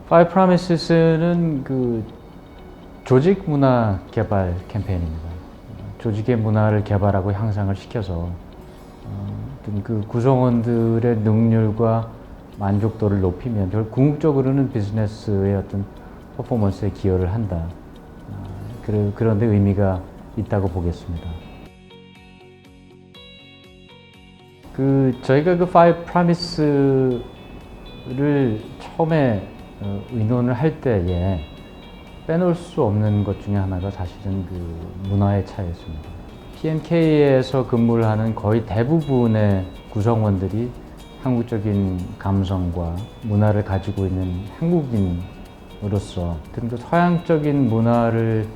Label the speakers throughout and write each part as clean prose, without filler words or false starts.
Speaker 1: Five Promises는 그 조직 문화 개발 캠페인입니다. 조직의 문화를 개발하고 향상을 시켜서 어떤 그 구성원들의 능률과 만족도를 높이면 결국 궁극적으로는 비즈니스의 어떤 퍼포먼스에 기여를 한다. 그런 데 의미가 있다고 보겠습니다. 저희가 그 Five Promises를 처음에 의논을 할 때에 빼놓을 수 없는 것 중에 하나가 사실은 그 문화의 차이였습니다. PMK에서 근무를 하는 거의 대부분의 구성원들이 한국적인 감성과 문화를 가지고 있는 한국인으로서 어떤 그 서양적인 문화를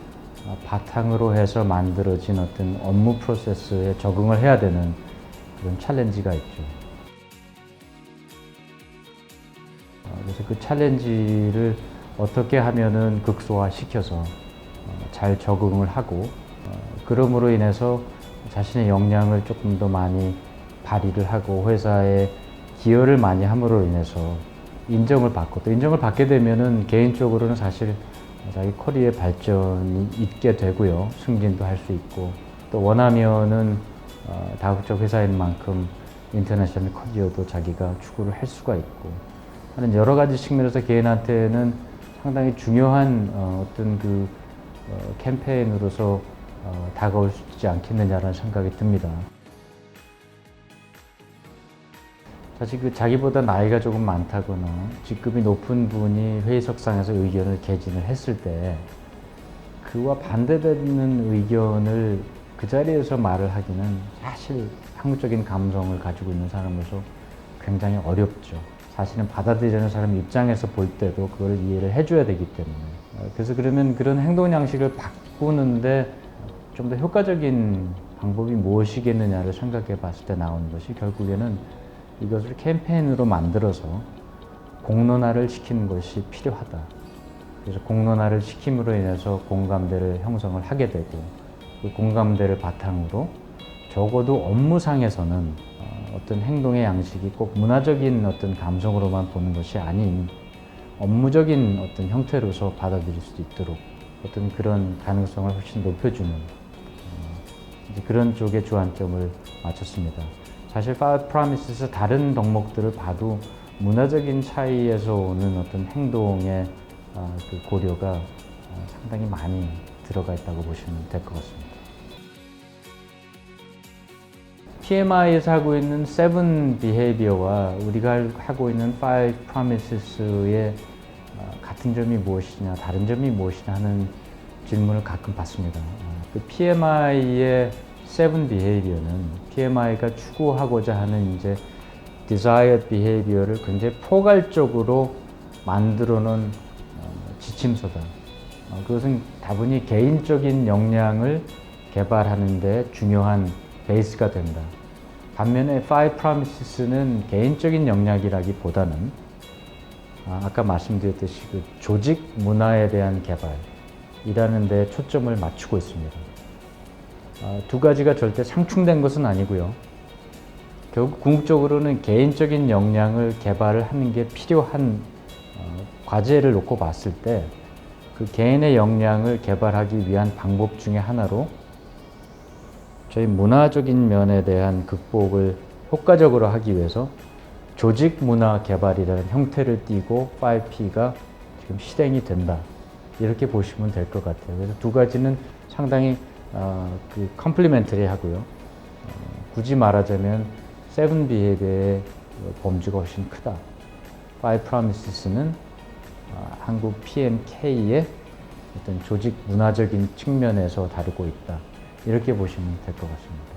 Speaker 1: 바탕으로 해서 만들어진 어떤 업무 프로세스에 적응을 해야 되는 그런 챌린지가 있죠. 그래서 그 챌린지를 어떻게 하면은 극소화시켜서 잘 적응을 하고 그럼으로 인해서 자신의 역량을 조금 더 많이 발휘를 하고 회사에 기여를 많이 함으로 인해서 인정을 받고 또 인정을 받게 되면은 개인적으로는 사실 자기 커리어의 발전이 있게 되고요. 승진도 할 수 있고 또 원하면은 다국적 회사인 만큼 인터내셔널 커리어도 자기가 추구를 할 수가 있고 하는 여러 가지 측면에서 개인한테는 상당히 중요한 어떤 그 캠페인으로서 다가올 수 있지 않겠느냐라는 생각이 듭니다. 사실 그 자기보다 나이가 조금 많다거나 직급이 높은 분이 회의석상에서 의견을 개진을 했을 때 그와 반대되는 의견을 그 자리에서 말을 하기는 사실 한국적인 감성을 가지고 있는 사람으로서 굉장히 어렵죠. 사실은 받아들이는 사람 입장에서 볼 때도 그걸 이해를 해줘야 되기 때문에. 그래서 그러면 그런 행동 양식을 바꾸는데 좀 더 효과적인 방법이 무엇이겠느냐를 생각해 봤을 때 나오는 것이 결국에는 이것을 캠페인으로 만들어서 공론화를 시키는 것이 필요하다. 그래서 공론화를 시킴으로 인해서 공감대를 형성을 하게 되고 그 공감대를 바탕으로 적어도 업무상에서는 어떤 행동의 양식이 꼭 문화적인 어떤 감성으로만 보는 것이 아닌 업무적인 어떤 형태로서 받아들일 수 있도록 어떤 그런 가능성을 훨씬 높여주는 이제 그런 쪽에 주안점을 맞췄습니다. 사실 Five Promises에서 다른 덕목들을 봐도 문화적인 차이에서 오는 어떤 행동의 그 고려가 상당히 많이 들어가 있다고 보시면 될 것 같습니다. PMI에서 하고 있는 Seven Behavior와 우리가 하고 있는 Five Promises의 같은 점이 무엇이냐, 다른 점이 무엇이냐 하는 질문을 가끔 받습니다. 그 PMI의 Seven Behavior는 PMI가 추구하고자 하는 이제 Desired Behavior를 굉장히 포괄적으로 만들어 놓은 지침서다. 그것은 다분히 개인적인 역량을 개발하는 데 중요한 베이스가 된다. 반면에 Five Promises는 개인적인 역량이라기보다는 아까 말씀드렸듯이 그 조직 문화에 대한 개발이라는 데 초점을 맞추고 있습니다. 두 가지가 절대 상충된 것은 아니고요. 결국 궁극적으로는 개인적인 역량을 개발을 하는 게 필요한 과제를 놓고 봤을 때 그 개인의 역량을 개발하기 위한 방법 중에 하나로 저희 문화적인 면에 대한 극복을 효과적으로 하기 위해서 조직 문화 개발이라는 형태를 띠고 5P가 지금 실행이 된다. 이렇게 보시면 될 것 같아요. 그래서 두 가지는 상당히 그 컴플리멘터리 하고요. 굳이 말하자면 세븐 비헤비어의 범주가 훨씬 크다. Five Promises는 한국 PMK의 어떤 조직 문화적인 측면에서 다루고 있다. 이렇게 보시면 될 것 같습니다.